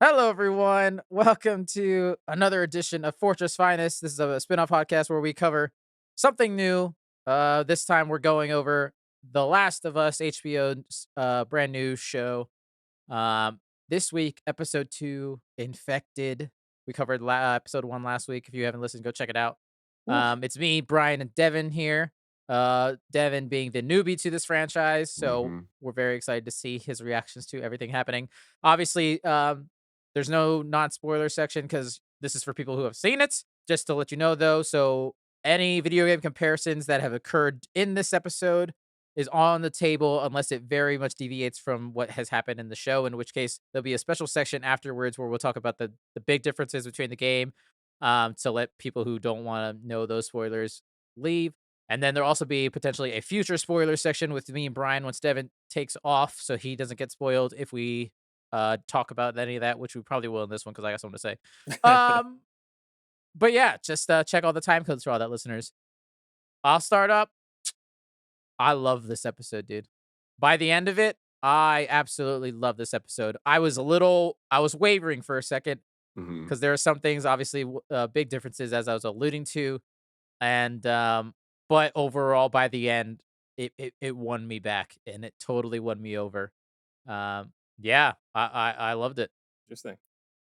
Hello, everyone. Welcome to another edition of Fourtress Finest. This is a spin-off podcast where we cover something new. This time we're going over The Last of Us, HBO's brand new show. Um, this week, episode 2, Infected. We covered episode 1 last week. If you haven't listened, go check it out. Oof. It's me, Brian, and Devin here. Devin being the newbie to this franchise, so Mhm. we're very excited to see his reactions to everything happening. Obviously, there's no non-spoiler section because this is for people who have seen it. Just to let you know, though, so any video game comparisons that have occurred in this episode is on the table unless it very much deviates from what has happened in the show, in which case there'll be a special section afterwards where we'll talk about the big differences between the game, to let people who don't want to know those spoilers leave. And then there'll also be potentially a future spoiler section with me and Brian once Devin takes off so he doesn't get spoiled if we talk about any of that, which we probably will in this one because I got something to say. Um, but yeah, just check all the time codes for all that, listeners. I'll start up. I love this episode, dude. By the end of it, I absolutely love this episode. I was wavering for a second Mhm. because there are some things, obviously, big differences as I was alluding to, and but overall, by the end, it won me back, and it totally won me over. Yeah, I loved it. Interesting.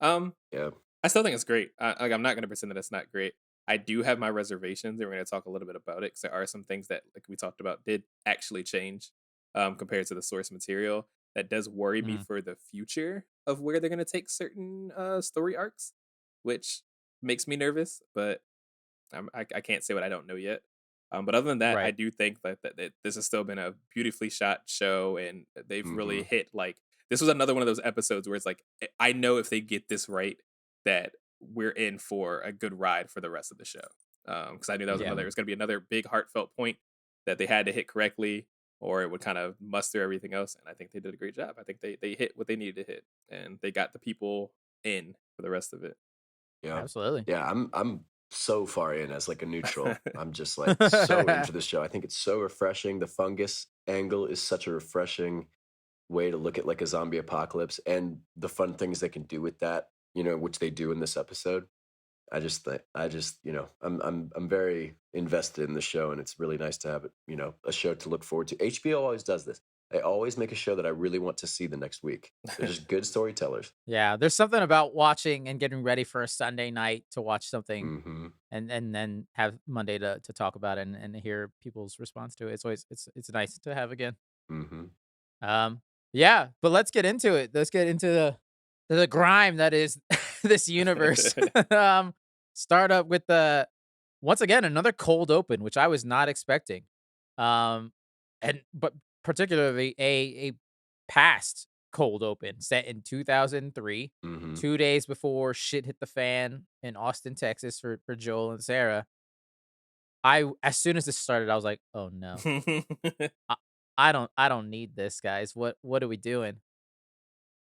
Um, Yeah. I still think it's great. I'm not gonna pretend that it's not great. I do have my reservations, and we're gonna talk a little bit about it because there are some things that, like we talked about, did actually change compared to the source material. That does worry me Mm, for the future of where they're gonna take certain story arcs, which makes me nervous. But I can't say what I don't know yet. But other than that, I right. do think that this has still been a beautifully shot show, and they've really Mhm. hit like this was another one of those episodes where it's like I know if they get this right, that we're in for a good ride for the rest of the show. Because I knew that was Yeah. another, it was going to be another big heartfelt point that they had to hit correctly, or it would kind of muster everything else. And I think they did a great job. I think they hit what they needed to hit, and they got the people in for the rest of it. Yeah. Absolutely. Yeah, I'm so far in as like a neutral. I'm just like so into this show. I think it's so refreshing. The fungus angle is such a refreshing way to look at like a zombie apocalypse and the fun things they can do with that, which they do in this episode. I'm very invested in the show, and it's really nice to have it, a show to look forward to. HBO always does this. They always make a show that I really want to see the next week. They're just good storytellers. Yeah, there's something about watching and getting ready for a Sunday night to watch something Mhm. and then have Monday to talk about it and hear people's response to it. It's always it's nice to have again. Mhm. Um, yeah, but let's get into it. Let's get into the grime that is this universe. um, Start up with the once again another cold open, which I was not expecting. Um, and but particularly a past cold open set in 2003, Mhm. 2 days before shit hit the fan in Austin, Texas for Joel and Sarah. As soon as this started, I was like, oh no. I, I don't need this, guys. What are we doing?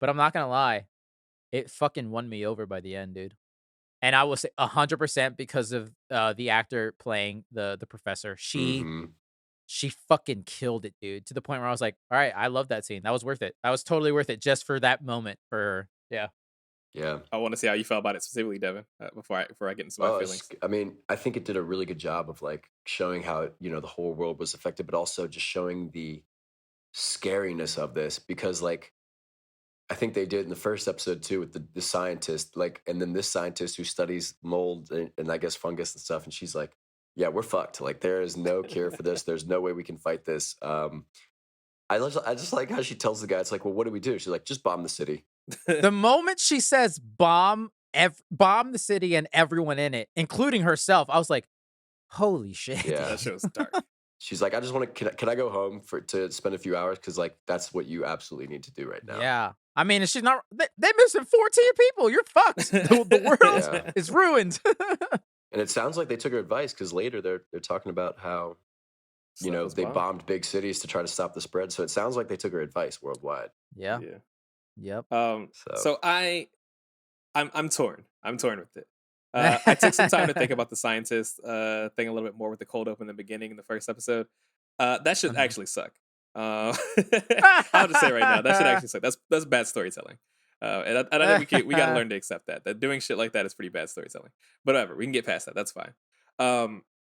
But I'm not gonna lie, it fucking won me over by the end, dude. And I will say 100% because of the actor playing the professor. Mhm. She fucking killed it, dude. To the point where I was like, all right, I love that scene. That was worth it. That was totally worth it just for that moment for her. Yeah. Yeah. I want to see how you felt about it specifically, Devin, before I get into my Oh, feelings. I mean, I think it did a really good job of like showing how, the whole world was affected, but also just showing the scariness of this because like I think they did in the first episode too with the scientist, like, and then this scientist who studies mold and I guess fungus and stuff. And she's like, yeah, we're fucked. Like there is no cure for this. There's no way we can fight this. I just like how she tells the guy, it's like, well, what do we do? She's like, just bomb the city. The moment she says bomb the city and everyone in it, including herself, I was like, holy shit, Yeah. That dude. show's dark. She's like, I just want to, can I go home to spend a few hours? Cause like, that's what you absolutely need to do right now. Yeah. I mean, she's not they're missing 14 people. You're fucked. The world Yeah. is ruined. And it sounds like they took her advice because later they're talking about how, Stuff was they bomb. bombed big cities to try to stop the spread. So it sounds like they took her advice worldwide. Yeah. Yeah. Yep. So So I'm torn. I'm torn with it. I took some time to think about the scientist thing a little bit more with the cold open in the beginning in the first episode. That should Mhm. actually suck. I'll just say right now that should actually suck. That's bad storytelling. And I think we got to learn to accept that doing shit like that is pretty bad storytelling. But whatever, we can get past that. That's fine.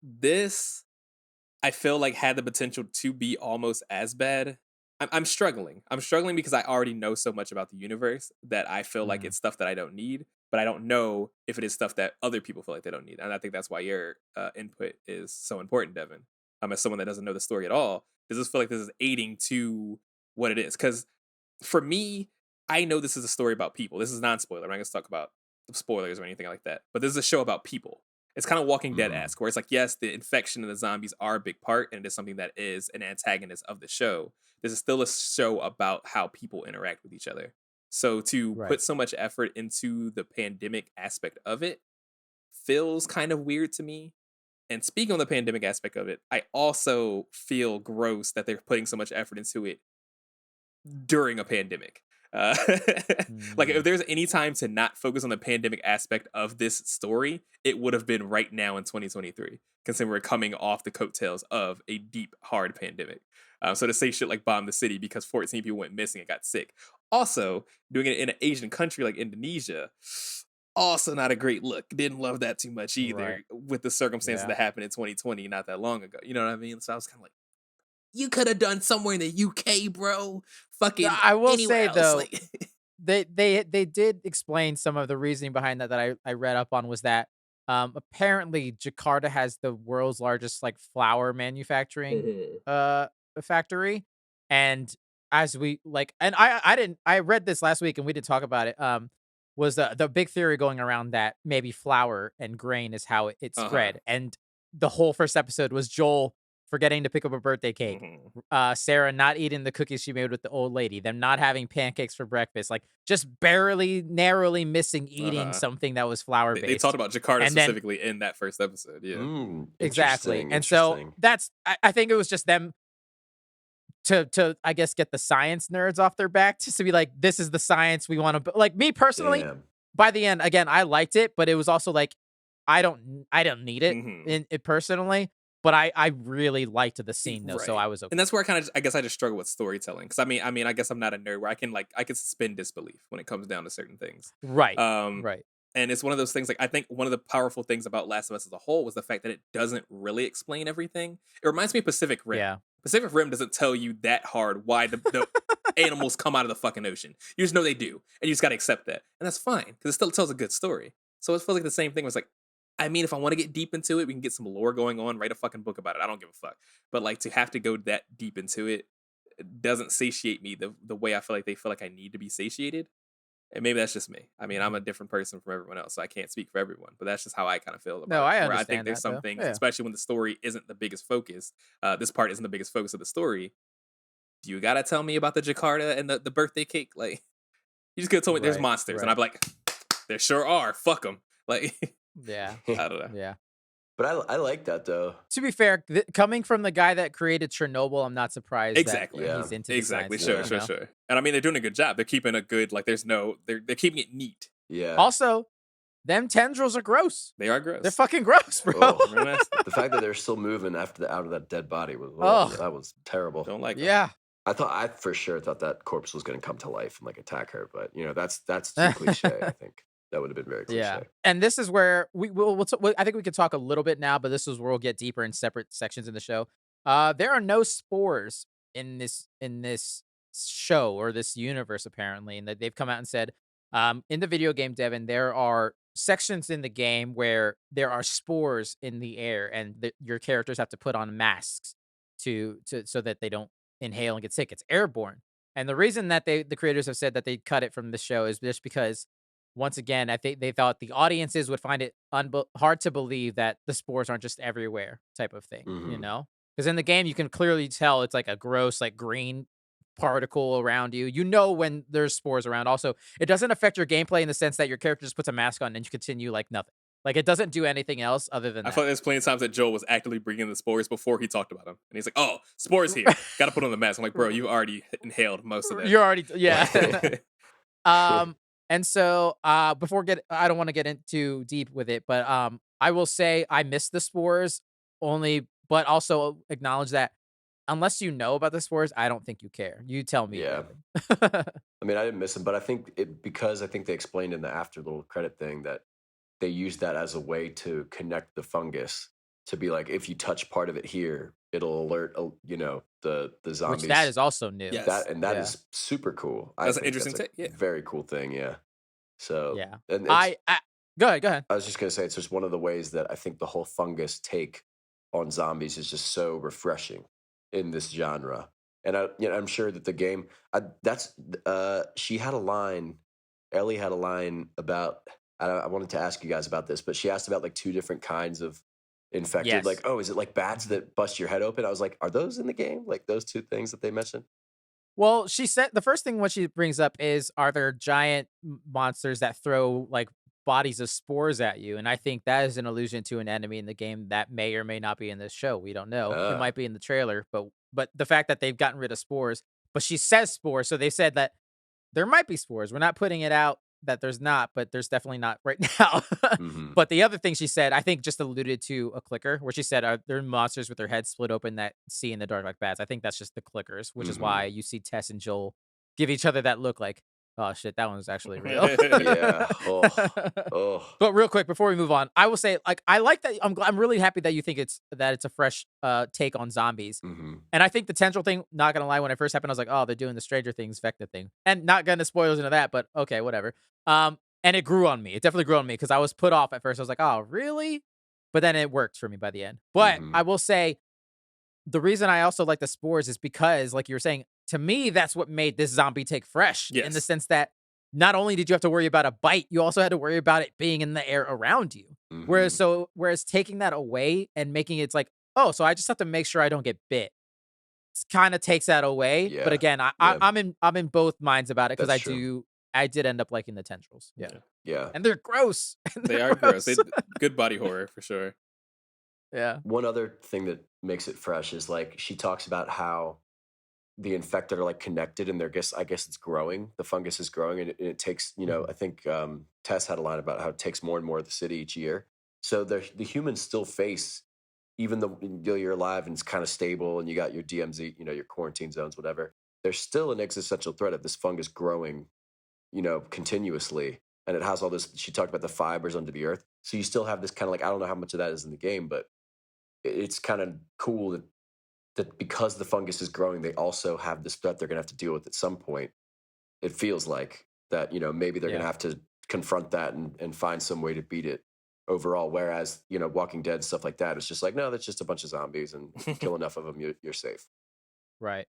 This I feel like had the potential to be almost as bad. I'm struggling. I'm struggling because I already know so much about the universe that I feel like Mhm. it's stuff that I don't need, but I don't know if it is stuff that other people feel like they don't need. And I think that's why your input is so important, Devin. As someone that doesn't know the story at all, does this feel like this is aiding to what it is? Because for me, I know this is a story about people. This is non-spoiler. I'm not going to talk about spoilers or anything like that. But this is a show about people. It's kind of Walking Mhm. Dead-esque, where it's like, yes, the infection and the zombies are a big part, and it is something that is an antagonist of the show. This is still a show about how people interact with each other. So to Right. put so much effort into the pandemic aspect of it feels kind of weird to me. And speaking on the pandemic aspect of it, I also feel gross that they're putting so much effort into it during a pandemic. Uh, like if Mm. there's any time to not focus on the pandemic aspect of this story, it would have been right now in 2023, considering we're coming off the coattails of a deep, hard pandemic. So to say shit like bomb the city because 14 people went missing and got sick. Also, doing it in an Asian country like Indonesia, also not a great look. Didn't love that too much Right. either with the circumstances Yeah. that happened in 2020 not that long ago. You know what I mean? So I was kind of like, you could have done somewhere in the UK, bro. Fucking I will anywhere say else. though, Like, they did explain some of the reasoning behind that I read up on was that apparently Jakarta has the world's largest like flower manufacturing Mhm. uh factory, and as we like and I didn't I read this last week and we did talk about it was the big theory going around that maybe flour and grain is how it Uh-huh. spread, and the whole first episode was Joel forgetting to pick up a birthday cake, Mhm. Sarah not eating the cookies she made with the old lady, them not having pancakes for breakfast, like just barely, narrowly missing eating Uh-huh. something that was flour They talked based. about Jakarta And then specifically in that first episode. Yeah. exactly. Interesting. And so Interesting. I think it was just them to I guess get the science nerds off their back just to be like, this is the science we want to like me personally, Damn. by the end, again, I liked it, but it was also like I don't need it Mhm. in it personally. But I really liked the scene though, so Right. I was And okay. that's where I guess I just struggle with storytelling because I guess I'm not a nerd where I can suspend disbelief when it comes down to certain things. Right. Um, Right. and it's one of those things like I think one of the powerful things about Last of Us as a whole was the fact that it doesn't really explain everything. It reminds me of Pacific Rim. Yeah. Pacific Rim doesn't tell you that hard why the animals come out of the fucking ocean. You just know they do, and you just gotta accept that, and that's fine because it still tells a good story. So it feels like the same thing was like, I mean, if I want to get deep into it, we can get some lore going on, write a fucking book about it. I don't give a fuck. But like to have to go that deep into it, it doesn't satiate me the way I feel like they feel like I need to be satiated. And maybe that's just me. I mean, I'm a different person from everyone else, so I can't speak for everyone. But that's just how I kind of feel about No, it. I Where I think understand there's that some though. things, Yeah. especially when the story isn't the biggest focus. This part isn't the biggest focus of the story. You gotta tell me about the Jakarta and the birthday cake. Like, you just could have told me there's Right. monsters, and I'd Right. be like, there sure are. Fuck them. Like, Yeah. I don't know. Yeah. But I like that though. To be fair, coming from the guy that created Chernobyl, I'm not surprised that Exactly. Yeah. he's into the science Exactly. stuff, Sure, Yeah. you sure, know? sure. And I mean, they're doing a good job. They're keeping a good, like, they're keeping it neat. Yeah. Also, them tendrils are gross. They are They're gross. fucking gross, bro. Oh, Real nasty. the fact that they're still moving after out of that dead body was Oh, that was terrible. Don't like them. yeah. I for sure thought that corpse was going to come to life and like attack her, but you know that's too cliche. I think that would have been very Yeah. cliche. And this is where I think we could talk a little bit now, but this is where we'll get deeper in separate sections in the show. There are no spores in this show or this universe apparently, and that they've come out and said, in the video game, Devin, there are sections in the game where there are spores in the air, and your characters have to put on masks to so that they don't inhale and get sick. It's airborne, and the reason that the creators have said that they cut it from the show is just because once again, I think they thought the audiences would find it hard to believe that the spores aren't just everywhere type of thing, you Hmm. know? Because in the game, you can clearly tell it's like a gross, like green particle around you. You know when there's spores around. Also, it doesn't affect your gameplay in the sense that your character just puts a mask on and you continue like nothing. Like it doesn't do anything else other than I feel that. like there's plenty of times that Joel was actively bringing the spores before he talked about them. And he's like, oh, spores here. Got to put on the mask. I'm like, bro, you already inhaled most of that. You're already, yeah. Like, And so I don't want to get in too deep with it, but I will say I miss the spores only, but also acknowledge that unless you know about the spores, I don't think you care. You tell me, Yeah. Devin. I mean, I didn't miss them, but I think because I think they explained in the after little credit thing that they used that as a way to connect the fungus to be like, if you touch part of it here, it'll alert, the Which that zombies. is also new. Yes. That Yeah. is super cool. I That's an think interesting that's a take. Yeah. very cool thing. Yeah. So, Yeah. and it's I Go ahead, go ahead. I was just gonna say it's just one of the ways that I think the whole fungus take on zombies is just so refreshing in this genre. And I'm sure that the game, she had a line, Ellie had a line about. I wanted to ask you guys about this, but she asked about like two different kinds of infected. Like, Yes. oh, is it like bats Mhm. that bust your head open? I was like, are those in the game? Like those two things that they mentioned? Well, she said the first thing what she brings up is, are there giant monsters that throw like bodies of spores at you? And I think that is an allusion to an enemy in the game that may or may not be in this show. We don't know. It Ah, might be in the trailer, but the fact that they've gotten rid of spores, but she says spores, so they said that there might be spores. We're not putting it out that there's not, but there's definitely not right now. mm-hmm, But the other thing she said, I think just alluded to a clicker, where she said, "Are there monsters with their heads split open that see in the dark like bats?" I think that's just the clickers, which is mm-hmm. why you see Tess and Joel give each other that look like, "Oh shit, that one's actually real." Yeah. Oh, oh. But real quick before we move on, I will say, like, I like that. I'm really happy that you think it's a fresh take on zombies. Mm-hmm, And I think the tendril thing, not gonna lie, when it first happened, I was like, "Oh, they're doing the Stranger Things Vecna thing," and not gonna spoilers into that, but okay, whatever. And it grew on me. It definitely grew on me because I was put off at first. I was like, "Oh, really?" But then it worked for me by the end. But mm-hmm. I will say the reason I also like the spores is because, like you were saying, to me, that's what made this zombie take fresh in the Yes. sense that not only did you have to worry about a bite, you also had to worry about it being in the air around you. Mm-hmm. Whereas taking that away and making it's like, oh, so I just have to make sure I don't get bit. Kind of takes that away. But Yeah. again, Yeah. I'm in both minds about it because That's true. I did end up liking the tendrils. Yeah. Yeah. Yeah. And they're gross. And They they're are gross. gross. Good body horror for sure. Yeah. One other thing that makes it fresh is like she talks about how the infected are like connected and I guess it's growing. The fungus is growing and it takes, Mhm. I think Tess had a line about how it takes more and more of the city each year. So the humans still face, even though you're alive and it's kind of stable and you got your DMZ, your quarantine zones, whatever, there's still an existential threat of this fungus growing, continuously. And it has all this, she talked about the fibers under the earth. So you still have this kind of like, I don't know how much of that is in the game, but it's kind of cool that because the fungus is growing, they also have this threat they're going to have to deal with at some point. It feels like that, maybe they're going Yeah. to have to confront that and find some way to beat it overall. Whereas, Walking Dead, stuff like that, it's just like, no, that's just a bunch of zombies. And if you kill enough of them, you're safe. Right.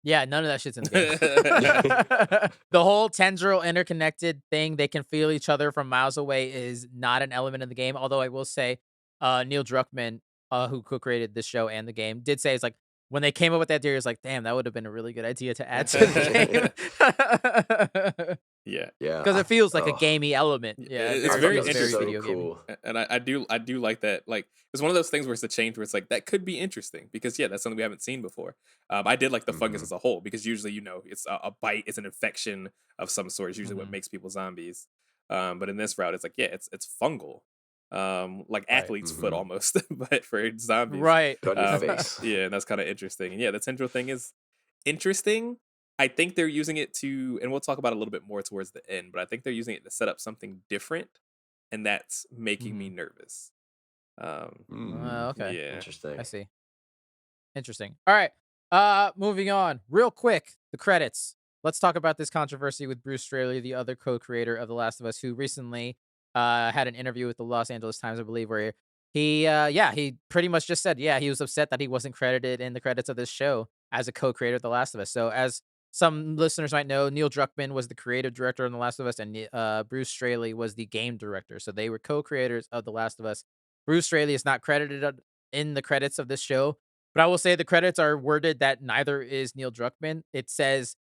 Yeah, none of that shit's in the game. The whole tendril interconnected thing, they can feel each other from miles away is not an element in the game. Although I will say, Neil Druckmann, who co-created this show and the game, did say it's like when they came up with that idea, it's like, damn, that would have been a really good idea to add to the game. Yeah. Yeah. Because it feels like a Oh, gamey element. Yeah, it It's I very thought very that feels was very interesting. so video gamey. cool. And I do like that. Like it's one of those things where it's a change where it's like that could be interesting because yeah, that's something we haven't seen before. I did like the fungus Hmm. as a whole because usually it's a bite, it's an infection of some sort. It's usually what Mhm. makes people zombies. But in this route, it's like yeah, it's fungal, like Right. athlete's foot Hmm. almost, but for zombies. Right. Got in your face. Yeah, and that's kind of interesting. And yeah, the tendril thing is interesting. I think they're using it to, and we'll talk about it a little bit more towards the end, but I think they're using it to set up something different, and that's making me Mhm. nervous. Um, Mm, Okay. yeah. I interesting. see. Interesting. All right. Moving on real quick. The credits. Let's talk about this controversy with Bruce Straley, the other co-creator of The Last of Us, who recently had an interview with the Los Angeles Times, I believe, where he pretty much just said, yeah, he was upset that he wasn't credited in the credits of this show as a co-creator of The Last of Us. So, as some listeners might know, Neil Druckmann was the creative director on The Last of Us, and Bruce Straley was the game director. So they were co-creators of The Last of Us. Bruce Straley is not credited in the credits of this show, but I will say the credits are worded that neither is Neil Druckmann. It says,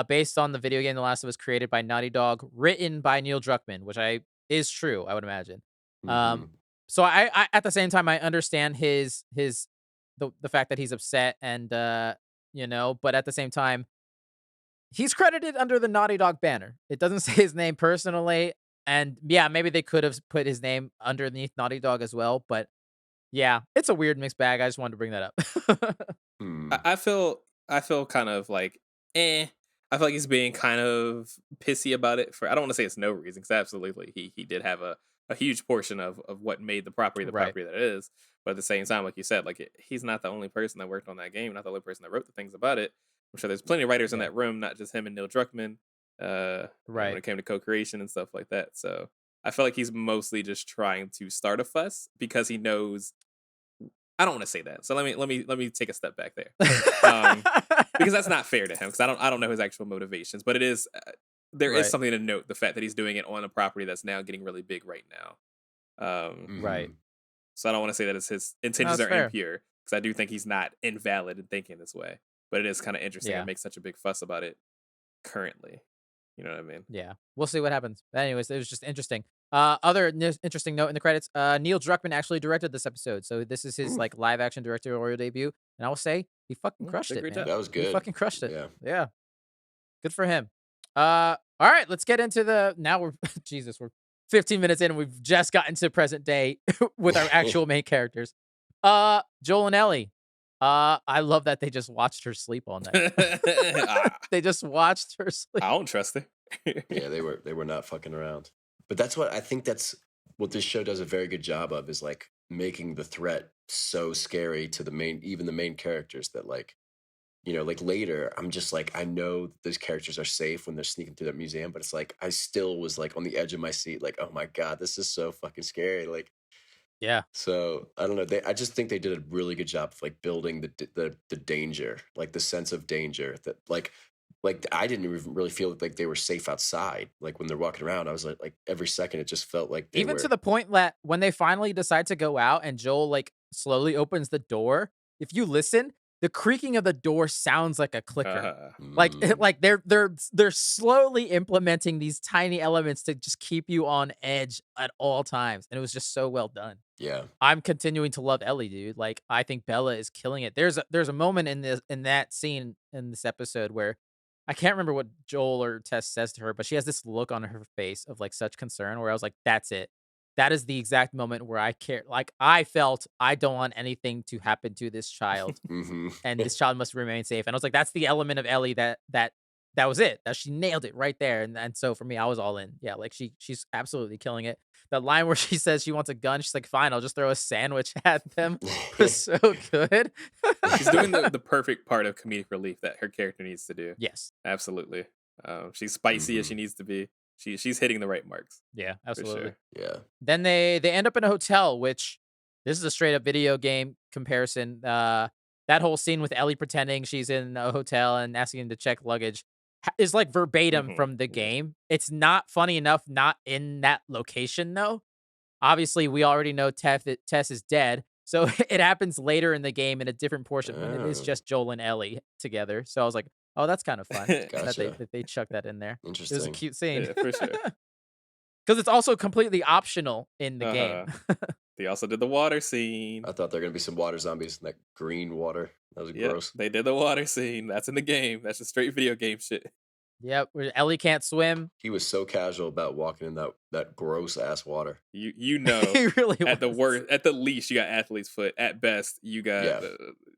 based on the video game The Last of Us created by Naughty Dog, written by Neil Druckmann, which I is true, I would imagine. Um, Hmm. so I at the same time I understand the fact that he's upset and but at the same time he's credited under the Naughty Dog banner. It doesn't say his name personally, and yeah, maybe they could have put his name underneath Naughty Dog as well, but yeah, it's a weird mixed bag. I just wanted to bring that up. Hmm. I feel kind of like eh. I feel like he's being kind of pissy about it for I don't want to say it's no reason because absolutely he did have a huge portion of what made the Right. property that it is. But at the same time, like you said, like he's not the only person that worked on that game, not the only person that wrote the things about it. I'm sure there's plenty of writers in Yeah. that room, not just him and Neil Druckmann. When Right. it came to co-creation and stuff like that. So I feel like he's mostly just trying to start a fuss because he knows I don't want to say that. So let me take a step back there. Um, because that's not fair to him because I don't know his actual motivations, but it is there is Right. something to note the fact that he's doing it on a property that's now getting really big right now. Right. Mhm. So I don't want to say that his No, intentions that's are fair. impure because I do think he's not invalid in thinking this way, but it is kind of interesting to Yeah. make such a big fuss about it currently. You know what I mean? Yeah. We'll see what happens. But anyways, it was just interesting. Interesting note in the credits. Neil Druckmann actually directed this episode, so this is his Ooh, like live action directorial debut, and I will say he fucking crushed Did a it, great man. job. that was He good. fucking crushed it. Yeah. Yeah. Good for him. All right, let's get into the now we're Jesus, we're 15 minutes in and we've just gotten to present day with our actual main characters. Joel and Ellie. I love that they just watched her sleep all night. I, They just watched her sleep. I don't trust her. Yeah, they were not fucking around. But that's what I think that's what this show does a very good job of is like making the threat so scary to the main even the main characters that like like later I'm just like I know that those characters are safe when they're sneaking through that museum, but it's like I still was like on the edge of my seat, like, oh my God, this is so fucking scary. Like Yeah. so I don't know. I just think they did a really good job of like building the danger, like the sense of danger that like I didn't even really feel like they were safe outside. Like when they're walking around, I was like every second it just felt like they Even to were. the point that when they finally decide to go out and Joel like slowly opens the door, if you listen, the creaking of the door sounds like a clicker. uh, Like Mm, like they're slowly implementing these tiny elements to just keep you on edge at all times, and it was just so well done. yeah. I'm continuing to love Ellie, dude. Like I think Bella is killing it. There's a moment in that scene in this episode where I can't remember what Joel or Tess says to her, but she has this look on her face of like such concern where I was like, that's it. That is the exact moment where I care. Like I felt I don't want anything to happen to this child Hmm. and this child must remain safe. And I was like, that's the element of Ellie that was it. That she nailed it right there. And so for me, I was all in. Yeah, like she's absolutely killing it. The line where she says she wants a gun, she's like, fine, I'll just throw a sandwich at them was so good. she's doing the perfect part of comedic relief that her character needs to do. Yes. Absolutely. She's spicy as she Hmm. neast to be. She's hitting the right marks Yeah, for absolutely. sure. Yeah. Then they end up in a hotel, which this is a straight up video game comparison. That whole scene with Ellie pretending she's in a hotel and asking him to check luggage is like verbatim Hmm. from the game. It's not funny enough, not in that location though. Obviously, we already know Tess is dead, so it happens later in the game in a different portion when it is Oh, just Joel and Ellie together. So I was like, oh, that's kind of fun gotcha. that they chuck that in there. It was a Interesting. cute scene. Yeah, for sure. Because it's also completely optional in the Uh game. huh. They also did the water scene. I thought there were gonna be some water zombies in that green water. That was Yep, gross. they did the water scene. That's in the game. That's just straight video game shit. Yep, where Ellie can't swim. He was so casual about walking in that gross ass water. You know, He really at the was. worst, at the least, you got athlete's foot. At best, you got Yeah.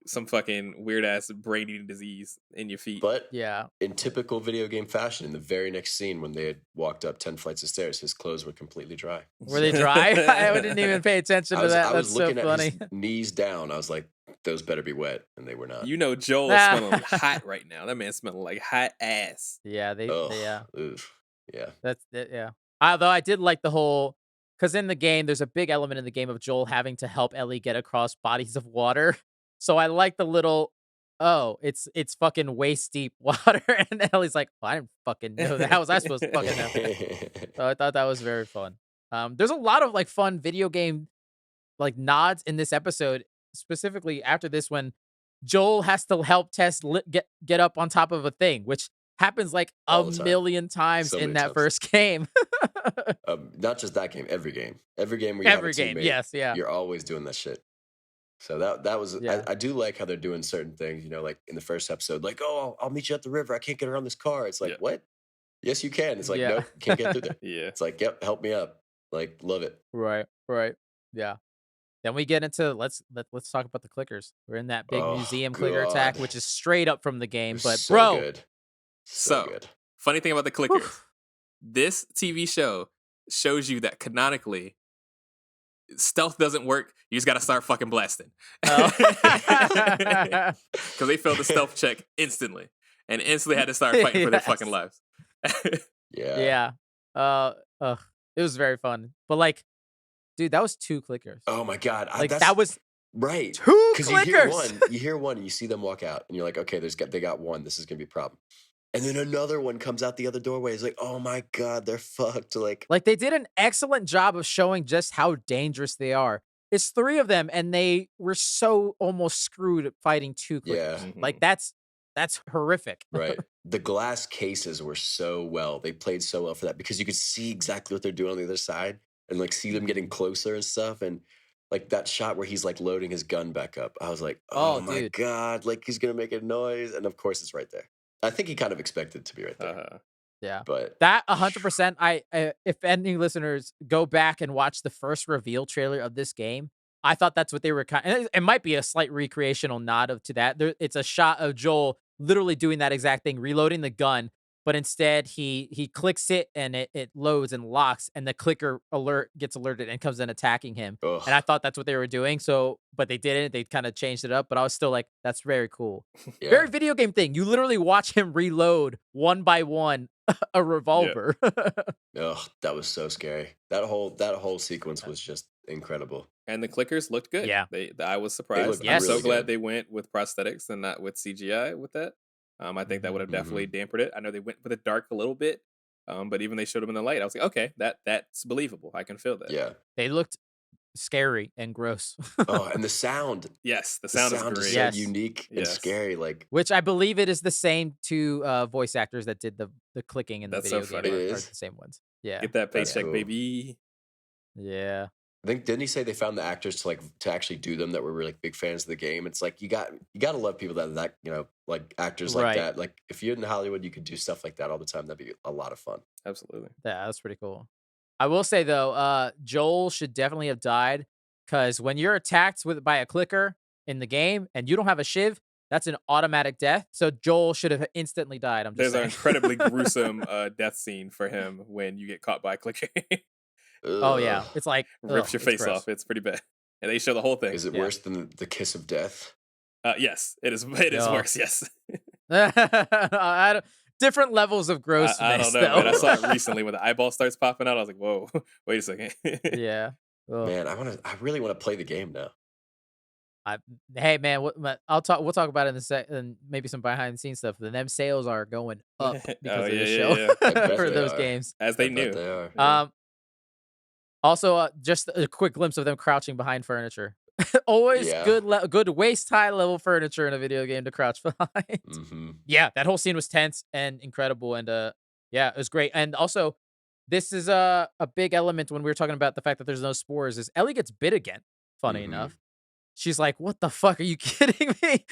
some fucking weird ass brain eating disease in your feet. But Yeah. in typical video game fashion, in the very next scene when they had walked up 10 flights of stairs, his clothes were completely dry. Were they So dry? I didn't even pay attention I to was that. I That's was so looking at funny. his knees down. I was like, those better be wet, and they were not. You know, Joel is smelling hot right now. That man's smelling like hot ass. Yeah, Ugh. yeah. Oof. Yeah. That's it, yeah. Although I did like the whole because in the game, there's a big element in the game of Joel having to help Ellie get across bodies of water. So I like the little, oh, it's fucking waist deep water, and Ellie's like, well, I didn't fucking know that. How was I supposed to fucking know? So I thought that was very fun. There's a lot of like fun video game like nods in this episode, specifically after this when Joel has to help Tess get up on top of a thing, which happens like a All the time. million times So in many that times. first game. Not just that game, every game. Every game where you have a Every game, teammate, yes, yeah, you're always doing that shit. So that was yeah, I do like how they're doing certain things, like in the first episode, like, oh, I'll meet you at the river. I can't get around this car. It's like, Yeah. what? Yes, you can. It's like, yeah. nope, can't get through there. Yeah. It's like, yep, help me up. Like, love it. Right, right, yeah. Then we get into let's talk about the clickers. We're in that big Oh museum clicker attack, god, which is straight up from the they're game. But so bro, good, so So, good. funny thing about the whew, clickers, this TV show shows you that canonically stealth doesn't work. You just got to start fucking blasting. oh. Because they failed the stealth check instantly and instantly had to start fighting for their fucking Yes. lives. Yeah. Yeah. Ugh. It was very fun. But like, dude, that was 2 clickers. Oh my god, Like that's that was right. 2 Because clickers. you hear one, and you see them walk out, and you're like, okay, they got one. This is gonna be a problem. And then another one comes out the other doorway. It's like, oh my god, they're fucked. Like, Like they did an excellent job of showing just how dangerous they are. It's 3 of them and they were so almost screwed fighting 2 yeah, clickers. Like that's horrific. right. The glass cases were so well. They played so well for that because you could see exactly what they're doing on the other side and like see them getting closer and stuff. And like that shot where he's like loading his gun back up. I was like, oh Oh, my dude. god, like he's gonna make a noise. And of course it's right there. I think he kind of expected it to be right there. Uh-huh. Yeah. But That 100%. If any listeners go back and watch the first reveal trailer of this game, I thought that's what they were kind. It might be a slight recreational nod to that. It's a shot of Joel literally doing that exact thing, reloading the gun, but instead he clicks it and it loads and locks, and the clicker alert gets alerted and comes in attacking him. And I ugh, thought that's what they were doing. So, but they didn't. They kind of changed it up. But I was still like, that's very cool. yeah. Very video game thing. You literally watch him reload one by one a revolver. Ugh, that was so scary. That whole sequence was just incredible. And the clickers looked good. Yeah. I was surprised. looked I'm really so glad good. they went with prosthetics and not with CGI with that. I think that would have definitely dampened it. I know they went with the dark a little bit, but even they showed them in the light. I was like, okay, that's believable. I can feel that. Yeah. They looked scary and gross. Oh, and the sound. Yes, the The sound is sound is great. so Yes. unique and Yes. scary. Like, Which I believe it is the same two voice actors that did the clicking in the That's so video funny. game. It Are is? the same ones. Yeah. Get that That's paycheck, cool. baby. Yeah. I think didn't he say they found the actors to actually do them that were really big fans of the game? It's like you got to love people that like actors like Right. that. Like if you're in Hollywood, you could do stuff like that all the time. That'd be a lot of fun. Absolutely. Yeah, that's pretty cool. I will say though, Joel should definitely have died because when you're attacked by a clicker in the game and you don't have a shiv, that's an automatic death. So Joel should have instantly died. I'm just There's an saying. incredibly gruesome death scene for him when you get caught by a clicker. Oh yeah, Ugh. it's like Rips ugh, your it's face gross. off. It's pretty bad. And they show the whole thing. Is it Yeah. worse than the kiss of death? Yes, it is. It is No. worse. Yes. Different levels of I grossness. don't know, man. I though. saw it recently when the eyeball starts popping out. I was like, whoa, wait a second. Yeah. Ugh. Man, I really want to play the game now. Hey man, We'll talk about it in a sec, and maybe some behind the scenes stuff. The them sales are going up because of yeah, the yeah, show yeah. I bet for they those are. games. As they I bet knew. they are. Yeah. Also, just a quick glimpse of them crouching behind furniture. Always Yeah. good waist high level furniture in a video game to crouch behind. Mm-hmm. Yeah, that whole scene was tense and incredible, and yeah, it was great. And also, this is a big element when we were talking about the fact that there's no spores. Is Ellie gets bit again? Funny Mhm. enough, she's like, "What the fuck? Are you kidding me?"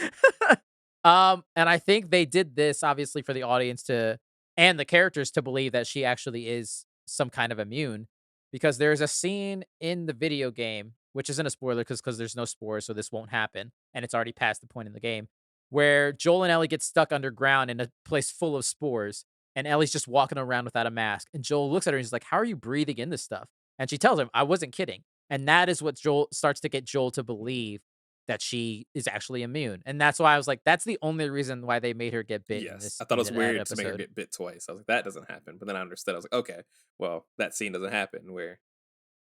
And I think they did this obviously for the audience and the characters to believe that she actually is some kind of immune, because there's a scene in the video game, which isn't a spoiler because there's no spores, so this won't happen, and it's already past the point in the game, where Joel and Ellie get stuck underground in a place full of spores, and Ellie's just walking around without a mask, and Joel looks at her and he's like, "How are you breathing in this stuff?" And she tells him, "I wasn't kidding." And that is what Joel starts to get Joel to believe that she is actually immune. And that's why I was like, that's the only reason why they made her get bit in Yes. this I thought it was in that weird to make her episode. get bit twice. I was like, that doesn't happen. But then I understood. I was like, okay, well, that scene doesn't happen where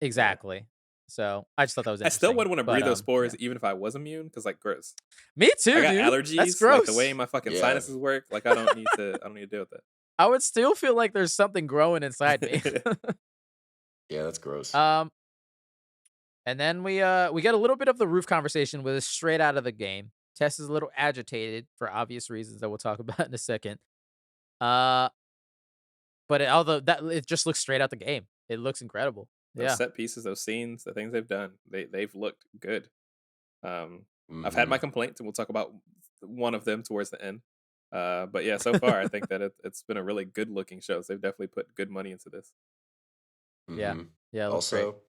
Exactly. So I just thought that was I still interesting. wouldn't want to breathe But, those spores yeah. even if I was immune, because like gross. Me too, I got dude. allergies. That's Like gross. the way my fucking Yeah. sinuses work. Like I don't need to deal with that. I would still feel like there's something growing inside me. Yeah, that's gross. And then we get a little bit of the roof conversation with us straight out of the game. Tess is a little agitated for obvious reasons that we'll talk about in a second. Uh, but although that it just looks straight out the game, it looks incredible. Those Yeah, set pieces, those scenes, the things they've done, they've looked good. I've had Mhm. my complaints, and we'll talk about one of them towards the end. But yeah, so far I think that it's been a really good looking show. So they've definitely put good money into this. yeah, Mhm. yeah. It looks great. Also,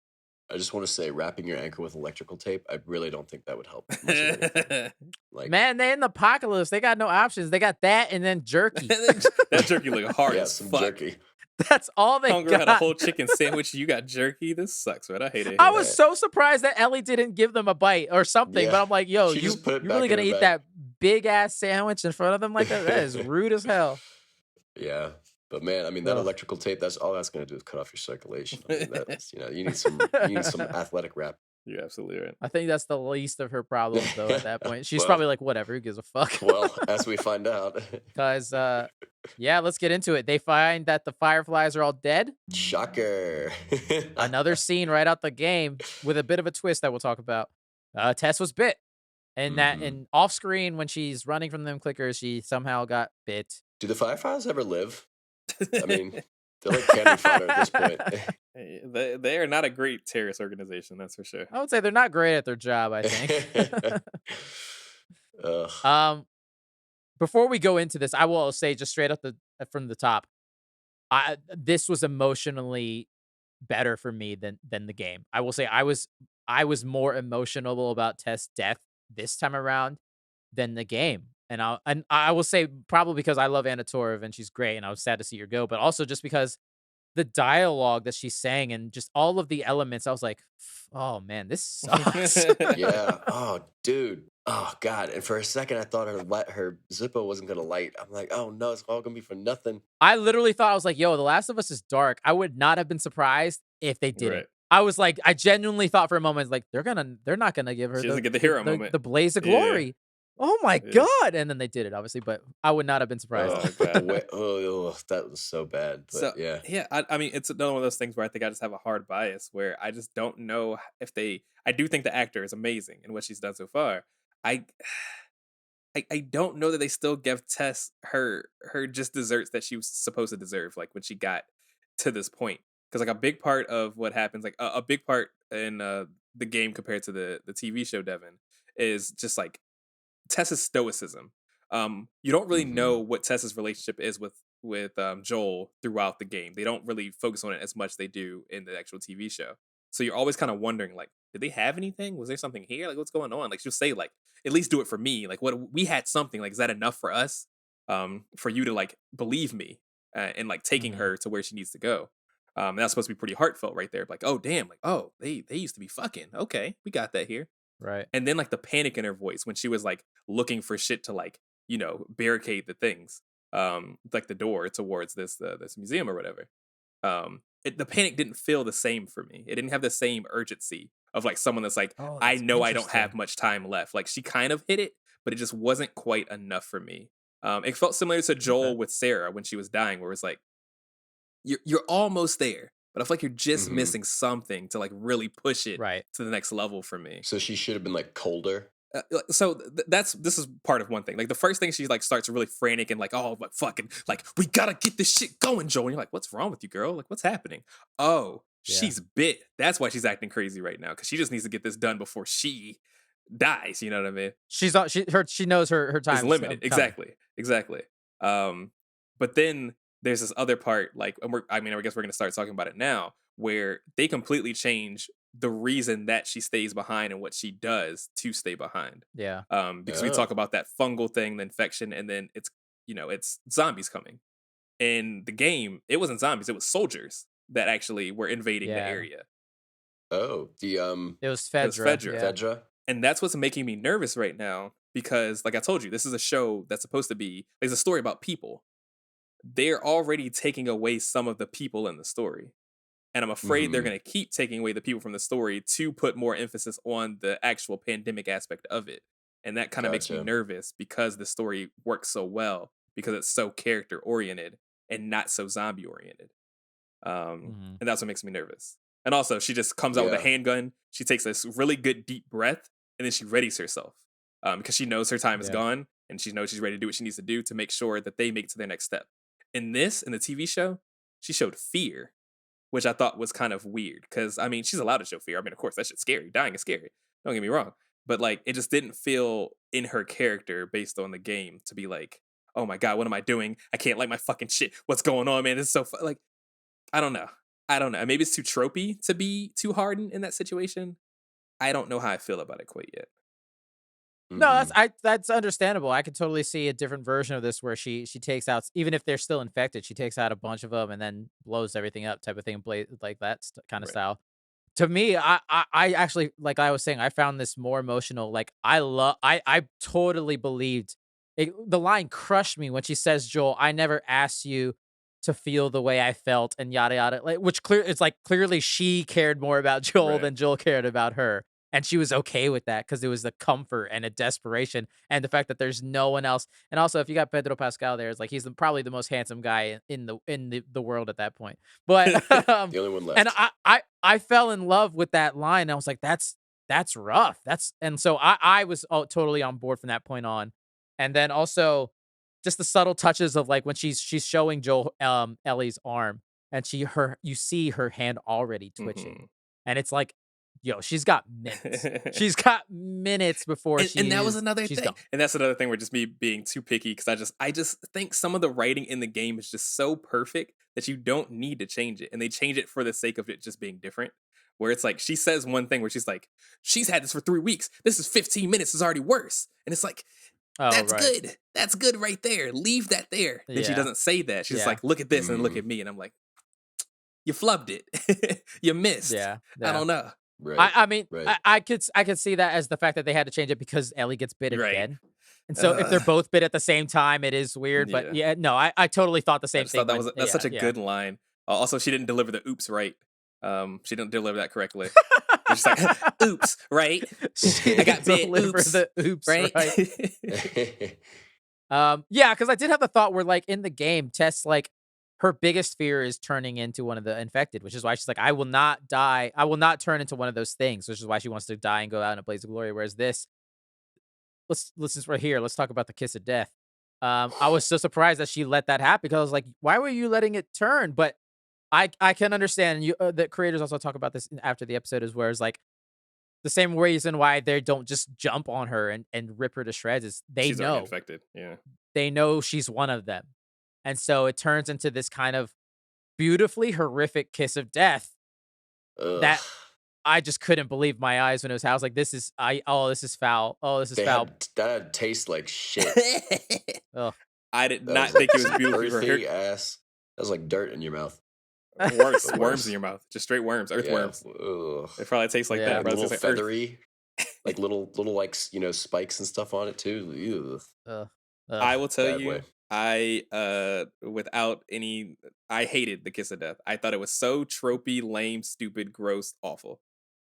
I just want to say, wrapping your ankle with electrical tape, I really don't think that would help much of anything. Like, Man, they in the apocalypse. They got no options. They got that and then jerky. That jerky look hard yeah, as some fuck. jerky. That's all they Hunger had a got. whole chicken sandwich. You got jerky. This sucks, man. I hate it. I Here. was so surprised that Ellie didn't give them a bite or something. Yeah. But I'm like, yo, She you just put it you back really in gonna her eat bag. that big ass sandwich in front of them like that? That is rude as hell. Yeah. But man, I mean, that Ugh. electrical tape, that's all that's going to do is cut off your circulation. I mean, that's, you need some athletic wrap. You're absolutely right. I think that's the least of her problems though. At that point, she's Well- probably like, whatever, who gives a fuck? Well, as we find out. Because yeah, let's get into it. They find that the Fireflies are all dead. Shocker. Another scene right out the game with a bit of a twist that we'll talk about. Tess was bit. And that Mhm. and off screen when she's running from them clickers, she somehow got bit. Do the Fireflies ever live? I mean, they're like cannon fodder at this point. They are not a great terrorist organization, that's for sure. I would say they're not great at their job, I think. Ugh. Before we go into this, I will say just straight up from the top, this was emotionally better for me than the game. I will say I was more emotional about Tess' death this time around than the game. And I will say probably because I love Anna Torv and she's great and I was sad to see her go, but also just because the dialogue that she's saying and just all of the elements, I was like, oh man, this sucks. Yeah. Oh, dude. Oh God. And for a second, I thought her Zippo wasn't gonna light. I'm like, oh no, it's all gonna be for nothing. I literally thought, I was like, yo, The Last of Us is dark. I would not have been surprised if they didn't. Right. I was like, I genuinely thought for a moment, like, they're not gonna give her She doesn't get the hero moment. the blaze of Yeah. glory. Oh my Yeah. god. And then they did it, obviously, but I would not have been surprised. Oh, God. That was so bad. But So yeah. I mean, it's another one of those things where I think I just have a hard bias where I just don't know if they. I do think the actor is amazing in what she's done so far. I I don't know that they still give Tess her just desserts that she was supposed to deserve, like when she got to this point. Because like a big part of what happens, like a big part in the game compared to the TV show, Devin, is just like Tess's stoicism. You don't really Mhm. know what Tess's relationship is with Joel throughout the game. They don't really focus on it as much as they do in the actual TV show. So you're always kind of wondering, like, did they have anything? Was there something here? Like, what's going on? Like, she'll say, like, at least do it for me. Like, what we had something. Like, is that enough for us? For you to like believe me and like taking Mhm. her to where she needs to go. That's supposed to be pretty heartfelt right there. Like, oh damn, like, oh they used to be fucking. Okay, we got that here. Right. And then like the panic in her voice when she was like looking for shit to like, barricade the things, like the door towards this museum or whatever. The panic didn't feel the same for me. It didn't have the same urgency of like someone that's like, Oh, I that's know I don't have interesting. much time left. Like she kind of hit it, but it just wasn't quite enough for me. It felt similar to Joel Okay. with Sarah when she was dying, where it's like, you're almost there, but I feel like you're just Mhm. missing something to like really push it Right. to the next level for me. So she should have been like colder. So this is part of one thing. Like the first thing she like starts really frantic and like, oh, like fucking, like we gotta get this shit going, Joel. And you're like, what's wrong with you, girl? Like what's happening? Oh, Yeah. she's bit. That's why she's acting crazy right now because she just needs to get this done before she dies. You know what I mean? She knows her time It's limited. Exactly. But then there's this other part, like, and I guess we're gonna start talking about it now, where they completely change the reason that she stays behind and what she does to stay behind. Yeah. Because we talk about that fungal thing, the infection, and then it's zombies coming. In the game, it wasn't zombies; it was soldiers that actually were invading the Yeah. area. Oh, the It was It was Fedra. Fedra. Yeah. Fedra. And that's what's making me nervous right now because, like I told you, this is a show that's supposed to be. There's a story about people. They're already taking away some of the people in the story. And I'm afraid they're Mhm. going to keep taking away the people from the story to put more emphasis on the actual pandemic aspect of it. And that kind of makes me Gotcha. nervous because the story works so well because it's so character oriented and not so zombie oriented. Mhm. And that's what makes me nervous. And also, she just comes out with a Yeah. handgun. She takes this really good deep breath and then she readies herself because she knows her time is Yeah. gone and she knows she's ready to do what she needs to do to make sure that they make it to their next step. In the TV show, she showed fear, which I thought was kind of weird because I mean she's allowed to show fear. I mean, of course, that shit's scary. Dying is scary. Don't get me wrong, but like it just didn't feel in her character based on the game to be like, oh my god, what am I doing? I can't light my fucking shit. What's going on, man? This is so like I don't know. I don't know. Maybe it's too tropey to be too hard in that situation. I don't know how I feel about it quite yet. No, Mhm. that's understandable. I could totally see a different version of this where she takes out, even if they're still infected, she takes out a bunch of them and then blows everything up, type of thing, like that kind of Right. style. To me, I actually, like I was saying, I found this more emotional. Like I totally believed it. The line crushed me when she says, "Joel, I never asked you to feel the way I felt," and yada yada. Like, which it's like clearly she cared more about Joel Right. than Joel cared about her, and she was okay with that because it was the comfort and a desperation, and the fact that there's no one else. And also, if you got Pedro Pascal there, it's like he's probably the most handsome guy in the world at that point. But The only one and left. I fell in love with that line. I was like, that's rough. And so I was totally on board from that point on. And then also just the subtle touches of like when she's showing Joel Ellie's arm, and you see her hand already twitching. Mhm. And it's like, yo, she's got minutes. She's got minutes before And that was another she's thing. gone. And that's another thing where just me being too picky because I just think some of the writing in the game is just so perfect that you don't need to change it. And they change it for the sake of it just being different. Where it's like she says one thing where she's like, she's had this for 3 weeks. This is 15 minutes, is already worse. And it's like, Oh, that's right. good. That's good right there. Leave that there. Then she Yeah. doesn't say that. She's just Yeah. like, look at this and look Mhm. at me. And I'm like, you flubbed it. You missed. Yeah. I Yeah. don't know. Right. I mean, Right. I could see that as the fact that they had to change it because Ellie gets bit Right. again. And so if they're both bit at the same time, it is weird. But Yeah. yeah, no, I totally thought the I same just thought thing when that's such a yeah. good line. Also, she didn't deliver the oops right. She didn't deliver that correctly. She's like, oops, right? She I didn't got bit. deliver Oops, the oops right? right. Yeah, because I did have the thought where, like, in the game, Tess, like, her biggest fear is turning into one of the infected, which is why she's like, I will not die. I will not turn into one of those things, which is why she wants to die and go out in a blaze of glory. Whereas this, let's just right here, let's talk about the kiss of death. I was so surprised that she let that happen because I was like, why were you letting it turn? But I can understand you that creators also talk about this after the episode is where it's like the same reason why they don't just jump on her and rip her to shreds is She's already infected. Yeah. they know she's one of them. And so it turns into this kind of beautifully horrific kiss of death Ugh. that I just couldn't believe my eyes when it was. I was like, this is foul. Oh, this is foul. That tastes like shit. Oh, I did That was not like think it was some beautifully for her. earthy ass. That was like dirt in your mouth. Worms, But worms in worse. your mouth, just straight worms, Yeah. earthworms. Ugh. It probably tastes like Yeah. that. Like It probably little tastes like earth. feathery, like little like spikes and stuff on it too. Ugh. ugh, I ugh. will tell Bad you, way. without any, I hated the kiss of death. I thought it was so tropey, lame, stupid, gross, awful.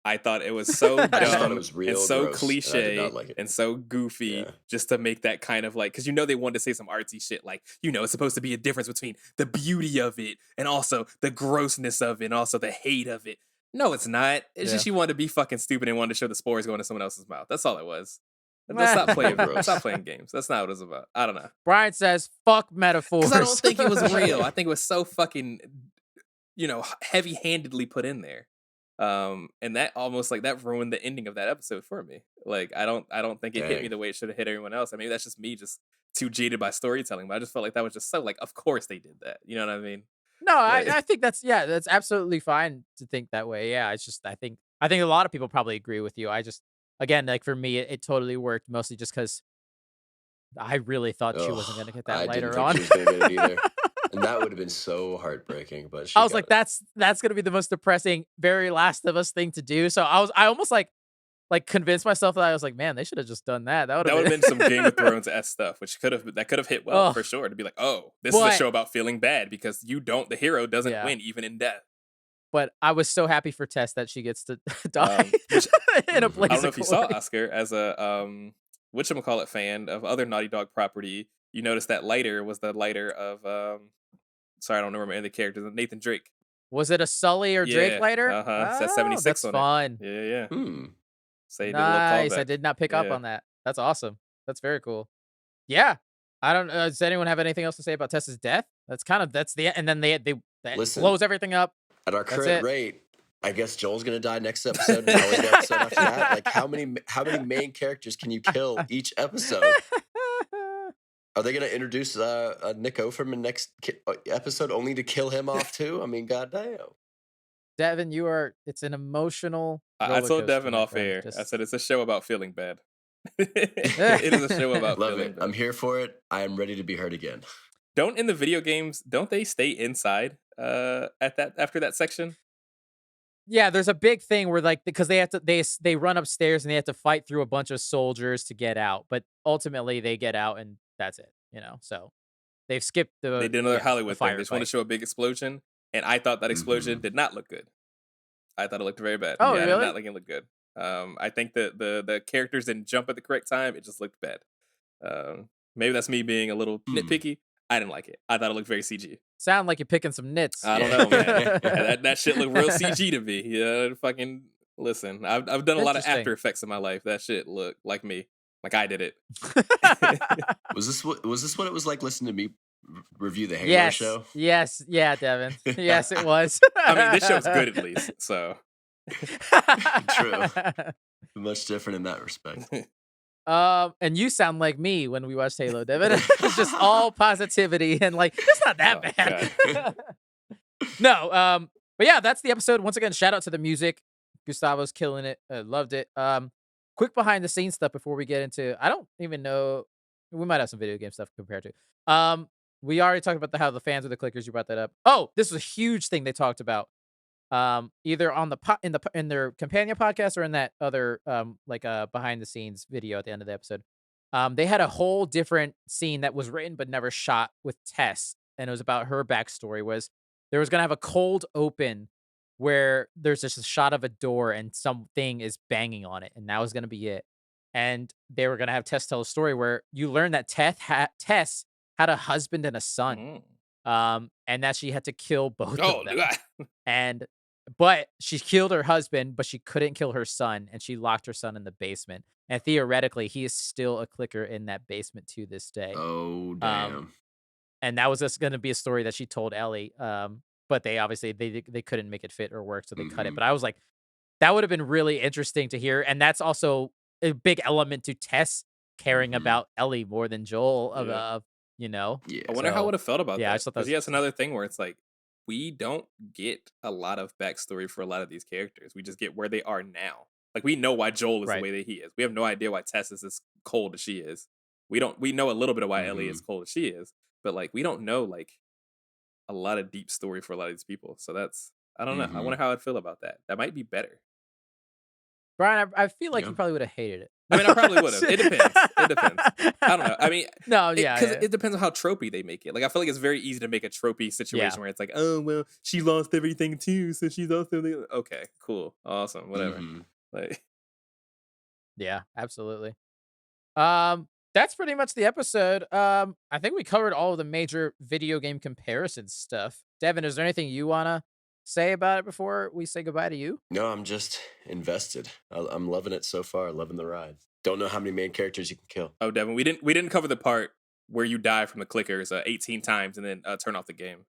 I thought it was so I just thought it dumb was and real so gross, and I did not cliche like it. and so goofy Yeah. just to make that kind of like, because they wanted to say some artsy shit like, it's supposed to be a difference between the beauty of it and also the grossness of it and also the hate of it. No, it's not. It's Yeah. just she wanted to be fucking stupid and wanted to show the spores going to someone else's mouth. That's all it was. Let's stop playing. Gross. Stop playing games. That's not what it's about. I don't know. Brian says, fuck metaphors. Because I don't think it was real. I think it was so fucking, heavy-handedly put in there. And that almost like that ruined the ending of that episode for me. Like I don't think it hit me Dang. the way it should have hit everyone else. I mean, that's just me just too jaded by storytelling, but I just felt like that was just so like, of course they did that. You know what I mean? No, Like, I think that's absolutely fine to think that way. Yeah, it's just I think a lot of people probably agree with you. I just again, like for me, it totally worked mostly just because I really thought she wasn't Ugh. gonna get that I didn't later think on. she was gonna get it either, and that would have been so heartbreaking. But I she was got like, it. that's gonna be the most depressing, very Last of Us thing to do. So I almost like convinced myself that I was like, man, they should have just done that. That would that would have have been some Game of been. Thrones s stuff, which could have hit well Oh, for sure. To be like, oh, this is a but show about feeling bad because the hero doesn't yeah, win even in death. but I was so happy for Tess that she gets to die Which in a Mhm. I blaze don't know of if you saw glory. Oscar as a whatchamacallit fan of other Naughty Dog property. You noticed that lighter was the lighter of sorry, I don't remember any of the characters. Nathan Drake. Was it a Sully or Drake Yeah. later? Uh-huh. It says Oh, 76 that's on it. fun. Yeah, yeah, yeah. Hmm. So he did a little Nice. I callback. did not pick up Yeah. on that. That's awesome. That's very cool. Yeah. I don't. Does anyone have anything else to say about Tessa's death? That's the and then they that Listen, blows everything up. at our That's current it. rate, I guess Joel's gonna die next episode, and Ellie's the episode after that. Like, how many main characters can you kill each episode? Are they gonna introduce Nick Offerman next episode only to kill him off too? I mean, goddamn. Devin, it's an emotional I roller told coaster, Devin my off friend. air. I Just said it's a show about feeling bad. It is a show about Love feeling it. I'm bad. here for it. I am ready to be heard again. Don't in the video games, don't they stay inside at that after that section? yeah, there's a big thing where like because they have to they run upstairs and they have to fight through a bunch of soldiers to get out, but ultimately they get out and that's it, you know. So they've skipped They did another the Hollywood thing. They just want to firefight. show a big explosion, and I thought that explosion Hmm. did not look good. I thought it looked very bad. Oh, Yeah, I did really? not think it looked good. I think that the characters didn't jump at the correct time. It just looked bad. Maybe that's me being a little nitpicky. I didn't like it. I thought it looked very CG. Sound like you're picking some nits. I don't know, man. That shit looked real CG to me. Yeah, fucking listen. I've done a lot of Interesting. After Effects in my life. That shit looked like me, like I did it. Was this what it was like listening to me review the Halo Yes. show? Yes. Yeah, Devin. Yes, it was. I mean, this show's good at least. So True. Much different in that respect. And you sound like me when we watched Halo, Devin. It's just all positivity and like it's not that Oh, bad. No, but yeah, that's the episode. Once again, shout out to the music. Gustavo's killing it. Loved it. Quick behind the scenes stuff before we get into. I don't even know. We might have some video game stuff compared to. We already talked about how the fans of the clickers. You brought that up. Oh, this was a huge thing they talked about. Either on in their companion podcast or in that other behind the scenes video at the end of the episode. They had a whole different scene that was written but never shot with Tess, and it was about her backstory. Was there was gonna have a cold open where there's just a shot of a door and something is banging on it, and that was gonna be it. And they were gonna have Tess tell a story where you learn that Tess had a husband and a son, Mm. and that she had to kill both Oh, of them. God. And but she killed her husband, but she couldn't kill her son, and she locked her son in the basement. And theoretically, he is still a clicker in that basement to this day. Oh Um, damn. and that was just going to be a story that she told Ellie. But they obviously they couldn't make it fit or work, so they cut it. Mhm. But I was like, that would have been really interesting to hear, and that's also a big element to Tess caring Mhm. about Ellie more than Joel. Yeah. You know, Yeah. I wonder how I So, would have felt about yeah, I that. just thought Because that yeah, was it's another thing where it's like we don't get a lot of backstory for a lot of these characters. We just get where they are now. Like we know why Joel is the right. way that he is. We have no idea why Tess is as cold as she is. We know a little bit of why Ellie is Mhm. cold as she is, but like we don't know like a lot of deep story for a lot of these people. So that's I don't know. I Mhm. wonder how I'd feel about that. That might be better. Brian, I feel like Yeah. you probably would have hated it. I mean, I probably would have. It depends. It depends. I don't know. I mean, no, yeah, because yeah. it depends on how tropey they make it. Like, I feel like it's very easy to make a tropey situation Yeah. where it's like, oh well, she lost everything too, so she's also the okay, cool, awesome, whatever. Mhm. Like, Yeah, absolutely. That's pretty much the episode. I think we covered all of the major video game comparison stuff. Devin, is there anything you wanna say about it before we say goodbye to you? No, I'm just invested. I'm loving it so far. Loving the ride. Don't know how many main characters you can kill. oh, Devin, we didn't cover the part where you die from the clickers 18 times and then turn off the game.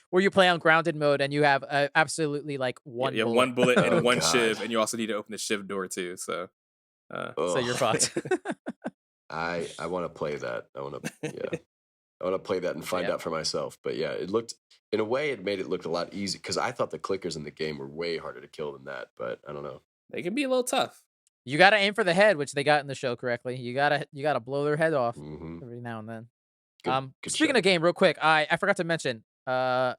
Where you play on grounded mode and you have absolutely like Yeah, one you have bullet. one bullet and Oh, one God. shiv, and you also need to open the shiv door too. So, So you're fucked. I want to play that. I want to I want to play that and find Yeah. out for myself. But yeah, it looked in a way it made it look a lot easier because I thought the clickers in the game were way harder to kill than that. But I don't know. they can be a little tough. You gotta aim for the head, which they got in the show correctly. You gotta blow their head off Mhm. every now and then. Good Speaking show. of game, real quick, I forgot to mention. I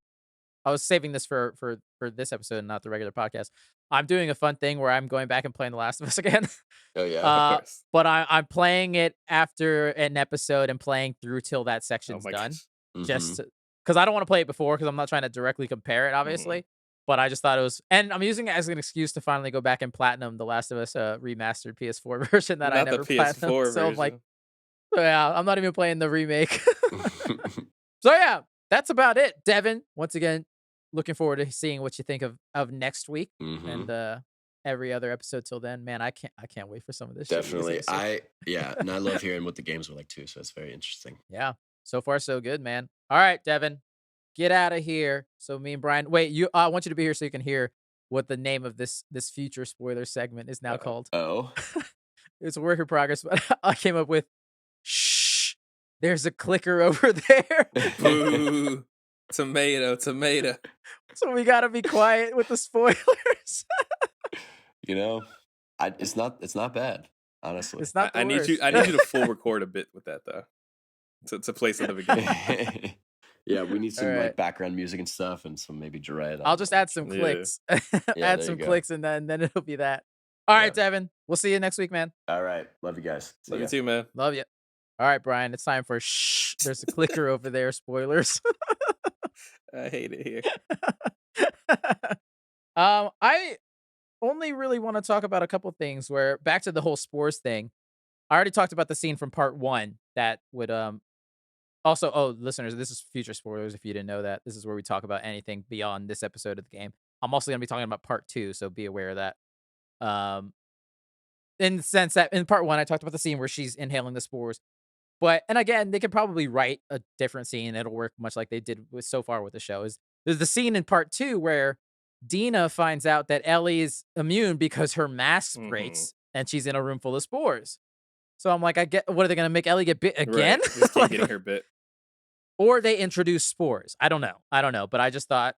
was saving this for this episode, and not the regular podcast. I'm doing a fun thing where I'm going back and playing The Last of Us again. Oh yeah. Of course. But I'm playing it after an episode and playing through till that Oh section's my done. gosh. Just Mhm. because I don't want to play it before because I'm not trying to directly compare it, obviously. But I just thought it was, and I'm using it as an excuse to finally go back and platinum The Last of Us remastered PS4 version that I Not the never platinum. PS4 So I'm like, version. yeah, I'm not even playing the remake. So yeah, that's about it. Devin, once again, looking forward to seeing what you think of next week Mhm. and every other episode till then. Man, I can't wait for some of this shit. Definitely. So, And I love hearing what the games were like too. So it's very interesting. yeah, so far so good, man. All right, Devin, get out of here. So me and Brian, wait, I want you to be here so you can hear what the name of this future spoiler segment is now called. Oh. It's a work in progress, but I came up with, shh, there's a clicker over there. Boo. Tomato, tomato. So we gotta be quiet with the spoilers. You know, it's not bad, honestly. It's not the I need you. worst. I need you to full record a bit with that though, to place at the beginning. Yeah, we need All some right. like background music and stuff, and some maybe dread. I'll just add some Yeah. clicks. Yeah, Add there you some go. clicks and then it'll be that. All right, Yeah. Devin. We'll see you next week, man. All right. Love you guys. See Love you ya. too, man. Love you. All right, Brian. It's time for shh. There's a clicker over there. Spoilers. I hate it here. I only really want to talk about a couple things where back to the whole spores thing. I already talked about the scene from part 1 that would also, oh, listeners, this is future spoilers if you didn't know that. This is where we talk about anything beyond this episode of the game. I'm also going to be talking about part 2, so be aware of that. Um in the sense that in part 1 I talked about the scene where she's inhaling the spores. But and again, they could probably write a different scene. It'll work much like they did with so far with the show. Is there's the scene in part 2 where Dina finds out that Ellie is immune because her mask Mhm. breaks and she's in a room full of spores. So I'm like, I get what are they gonna make Ellie get bit again? Right. Just keep Like, getting her bit. or they introduce spores. I don't know. I don't know. But I just thought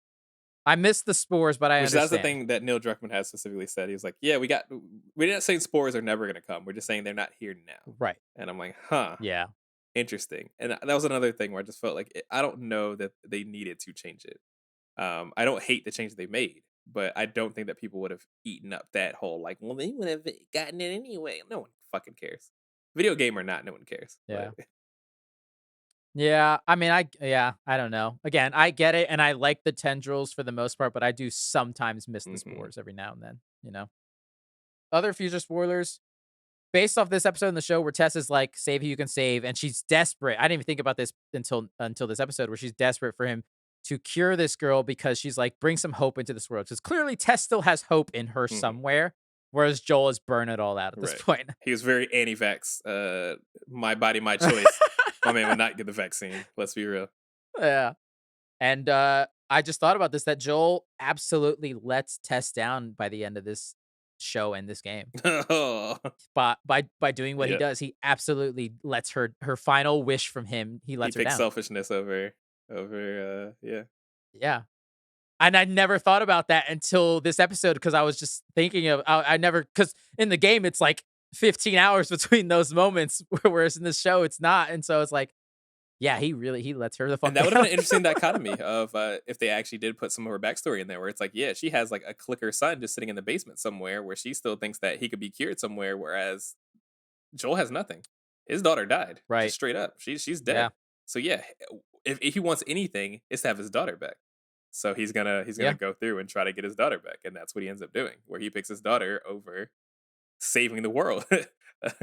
I missed the spores, but I Which that's the understand. thing that Neil Druckmann has specifically said. He was like, "Yeah, we're not saying spores are never gonna come. We're just saying they're not here now." Right. And I'm like, "Huh, Yeah. interesting." And that was another thing where I just felt like I don't know that they needed to change it. I don't hate the change they made, but I don't think that people would have eaten up that whole like, well, they would have gotten it anyway. No one fucking cares. Video game or not, no one cares. Yeah. But Yeah, I mean, I don't know. Again, I get it, and I like the tendrils for the most part, but I do sometimes miss the mhm. spores every now and then. Other future spoilers based off this episode in the show where Tess is like, "Save who you can save," and she's desperate. I didn't even think about this until this episode where she's desperate for him to cure this girl because she's like, "Bring some hope into this world." Because clearly Tess still has hope in her Mhm. somewhere, whereas Joel has burned it all out at this Right. point. He was very anti-vax. My body, my choice. My man would not get the vaccine. Let's be real. Yeah. And I just thought about this that Joel absolutely lets Tess down by the end of this show and this game. Oh, But by doing what he yeah. does, he absolutely lets her final wish from him, he He lets her picks down. selfishness over yeah. Yeah. And I never thought about that until this episode because I was just thinking of I never because in the game it's like 15 hours between those moments, whereas in this show it's not. And so it's like, yeah, he lets her the And fuck that would have down. been an interesting dichotomy of if they actually did put some of her backstory in there, where it's like, yeah, she has like a clicker son just sitting in the basement somewhere, where she still thinks that he could be cured somewhere, whereas Joel has nothing. His daughter died, Right. just straight up. She's Yeah. dead. So yeah, if he wants anything, it's to have his daughter back. So he's gonna Yeah. go through and try to get his daughter back, and that's what he ends up doing, where he picks his daughter over saving the world.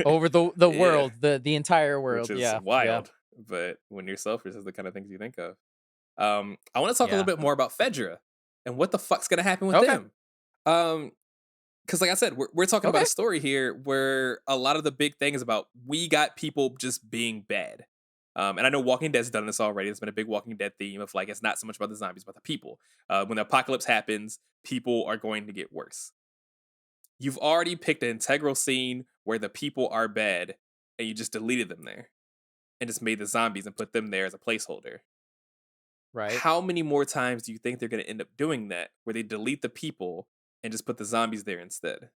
Over the Yeah, world, the entire which world. is Yeah. Yeah. wild. But when you're selfish, is the kind of things you think of. I want to talk a little Yeah. bit more about Fedra and what the fuck's gonna happen with Okay. them. Um, because like I said, we're talking about Okay. a story here where a lot of the big thing is about we got people just being bad. And I know Walking Dead's done this already. There's been a big Walking Dead theme of like it's not so much about the zombies, but the people. When the apocalypse happens, people are going to get worse. You've already picked an integral scene where the people are bad, and you just deleted them there and just made the zombies and put them there as a placeholder. Right. How many more times do you think they're going to end up doing that where they delete the people and just put the zombies there instead?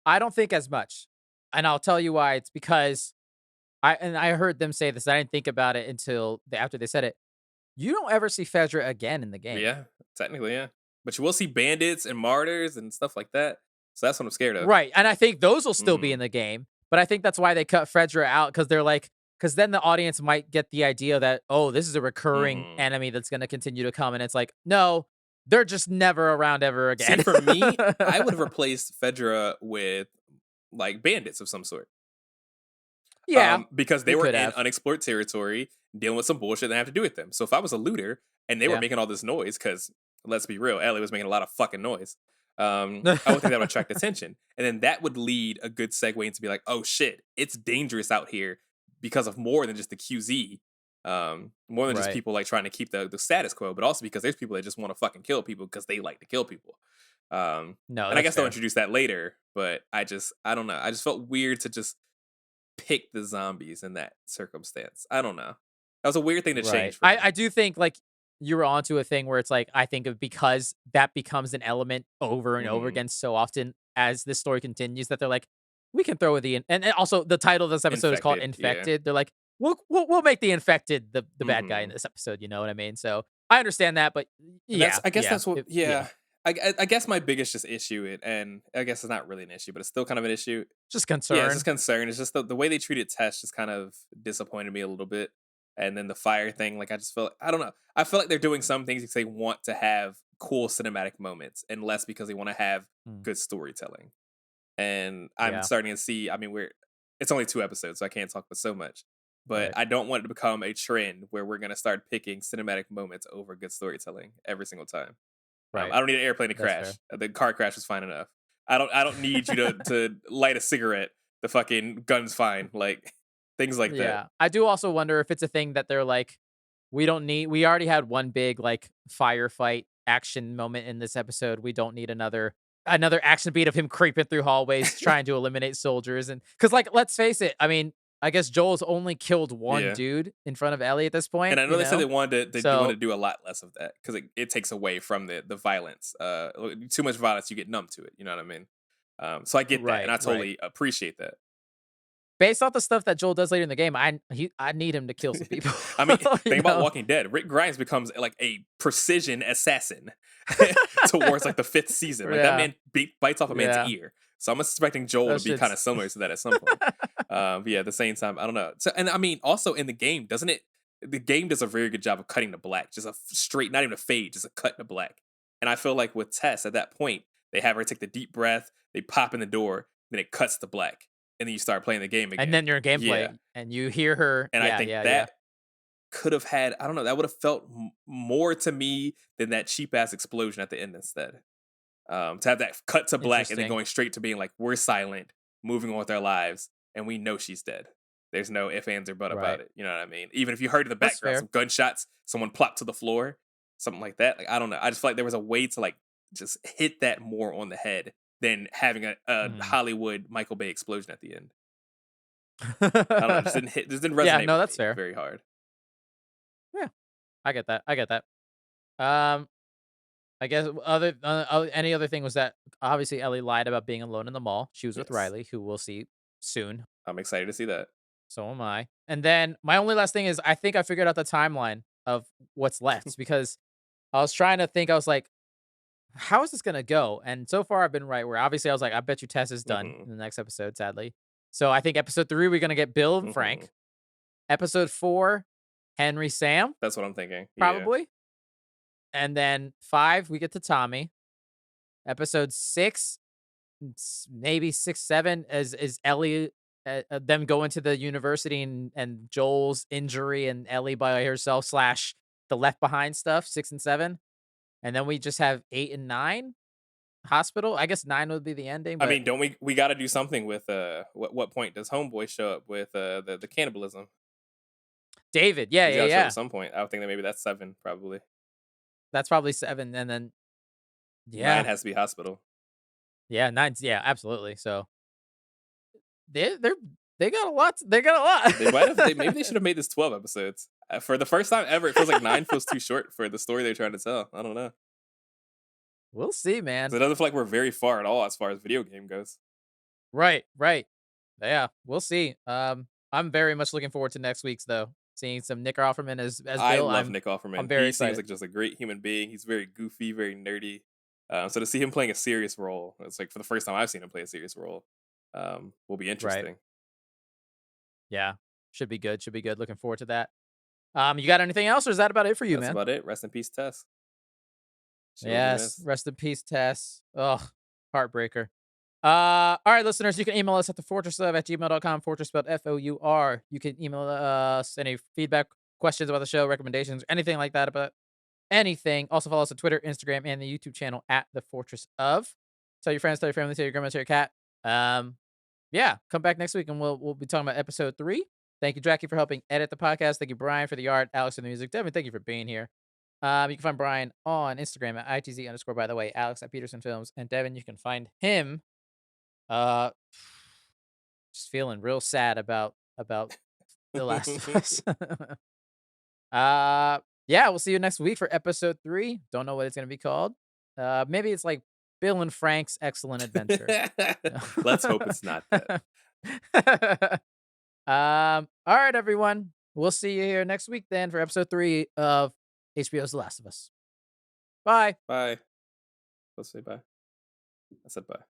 I don't think as much. And I'll tell you why. It's because I heard them say this. I didn't think about it until after they said it. You don't ever see Fedra again in the game. Yeah, technically, yeah. But you will see bandits and martyrs and stuff like that. So that's what I'm scared of. Right. And I think those will still be Hmm. in the game. But I think that's why they cut Fedra out because they're like, because then the audience might get the idea that, oh, this is a recurring Hmm. enemy that's going to continue to come. And it's like, no, they're just never around ever See, again. for me, I would have replaced Fedra with like bandits of some sort. Yeah, Because they you were could in have. unexplored territory, dealing with some bullshit that I have to do with them. So if I was a looter and they were Yeah. making all this noise, because let's be real, Ellie was making a lot of fucking noise. I would think that would attract attention, and then that would lead a good segue into be like, oh shit, it's dangerous out here because of more than just the QZ, more than just Right. people like trying to keep the status quo, but also because there's people that just want to fucking kill people because they like to kill people. No, And I that's guess they'll fair. introduce that later, but I don't know. I just felt weird to just pick the zombies in that circumstance. I don't know. That was a weird thing to Right. change for me. I do think like you were onto a thing where it's like, I think of because that becomes an element over and over Mhm. again so often as the story continues that they're like, we can throw the and also the title of this episode is called Infected, yeah. Infected. They're like, we'll make the infected the bad guy in Mhm. this episode. You know what I mean? So I understand that, but And that's yeah, I guess yeah, that's what yeah, yeah. I guess my biggest just issue and I guess it's not really an issue, but it's still kind of an issue. just Yeah, it's just concern. concern. It's just the way they treated Tess just kind of disappointed me a little bit. And then the fire thing, like I just felt I don't know. I feel like they're doing some things because they want to have cool cinematic moments and less because they want to have Mm, good storytelling. And I'm yeah, starting to see, I mean, it's only 2 episodes, so I can't talk about so much. But right, I don't want it to become a trend where we're gonna start picking cinematic moments over good storytelling every single time. right. I don't need an airplane to That's fair. crash. The car crash was fine enough. I don't need you to light a cigarette. The fucking gun's fine. Like things like that. Yeah. I do also wonder if it's a thing that they're like, we already had one big like firefight action moment in this episode. We don't need another action beat of him creeping through hallways trying to eliminate soldiers. And cause like, let's face it, I mean, I guess Joel's only killed one Yeah. dude in front of Ellie at this And point, I know you they said they know? wanted to they want to So do a lot less of that because it takes away from the violence. Too much violence, you get numb to it. You know what I mean? So I get that, and right, I right. totally appreciate that. Based off the stuff that Joel does later in the game, I need him to kill some people. I mean, you think about know? Walking Dead. Rick Grimes becomes like a precision assassin towards like the fifth season. Like that Yeah. man bites off a man's Yeah. ear. So I'm expecting Joel to That be kind shit's of similar to that at some point. But yeah, at the same time, I don't know. So, and I mean, also in the game, doesn't it? The game does a very good job of cutting to black, just a straight, not even a fade, just a cut to black. And I feel like with Tess at that point, they have her take the deep breath, they pop in the door, then it cuts to black, and then you start playing the game and again. then your Yeah, gameplay and you hear her and I yeah, think yeah, yeah. that could have had I don't know, that would have felt more to me than that cheap ass explosion at the end instead. To have that cut to black and then Interesting. going straight to being like, we're silent, moving on with our lives, and we know she's dead. There's no ifs, ands, or but about Right. it. You know what I mean? Even if you heard in the That's background fair. some gunshots, someone plopped to the floor, something like that. Like I don't know. I just feel like there was a way to like just hit that more on the head than having a Mhm. Hollywood Michael Bay explosion at the end. I don't know. It just didn't Yeah, resonate no, with that's me fair. very hard. Yeah, I get that, I get that. Um, I guess any other thing was that obviously Ellie lied about being alone in the mall. She was with Yes. Riley, who we'll see soon. I'm excited to see that. So am I. And then my only last thing is I think I figured out the timeline of what's left because I was trying to think, I was like, how is this gonna go? And so far I've been right where obviously I was like, I bet you Tess is done Mhm. in the next episode, sadly. So I think episode 3, we're gonna get Bill and Mhm. Frank. Episode 4, Henry Sam, That's what I'm thinking. Yeah. probably. And then 5, we get to Tommy. Episode 6, maybe 6, 7 is Ellie, them going to the university and Joel's injury and Ellie by herself slash the Left Behind stuff, 6 and 7. And then we just have 8 and 9, hospital. I guess 9 would be the ending, I but mean, don't we got to do something with what point does Homeboy show up with the cannibalism? David, yeah, He's yeah, got to show up at yeah. some point. I would think that maybe that's 7 probably. That's probably 7, and then 9 yeah, has to be hospital. yeah, 9's yeah, absolutely. So they're they got a lot. They got They might have a maybe they lot. should have made this 12 episodes. For the first time ever, it feels like 9 feels too short for the story they're trying to tell. I don't know. We'll see, 'Cause man. it doesn't feel like we're very far at all as far as video game goes. Right, right. Yeah, we'll see. I'm very much looking forward to next week's though. Seeing some Nick Offerman as I Bill. love I'm Nick I'm Offerman. very He seems excited. like just a great human being. He's very goofy, very nerdy. So to see him playing a serious role, it's like for the first time I've seen him play a serious role, will be Right. interesting. Yeah. Should be good. Should be good. Looking forward to that. You got anything else, or is that about it for you, That's man? about it. Rest in peace, Tess. She will be Yes. missed. Rest in peace, Tess. Ugh. Heartbreaker. All right, listeners, you can email us at thefortresslove@gmail.com, fortress spelled FOUR. You can email us any feedback, questions about the show, recommendations, anything like that about anything. Also follow us on Twitter, Instagram, and the YouTube channel at The Fortress of. Tell your friends, tell your family, tell your grandma, tell your cat. Yeah, come back next week and we'll be talking about episode 3. Thank you, Jackie, for helping edit the podcast. Thank you, Brian, for the art, Alex, for the music. Devin, thank you for being here. You can find Brian on Instagram at ITZ underscore, by the way, Alex at Peterson Films, and Devin, you can find him uh just feeling real sad about The Last of Us. uh yeah, we'll see you next week for episode 3. Don't know what it's gonna be called. Maybe it's like Bill and Frank's Excellent Adventure. Let's hope it's not that. All right, everyone. We'll see you here next week then for episode 3 of HBO's The Last of Us. Bye. Bye. Let's say bye. I said bye.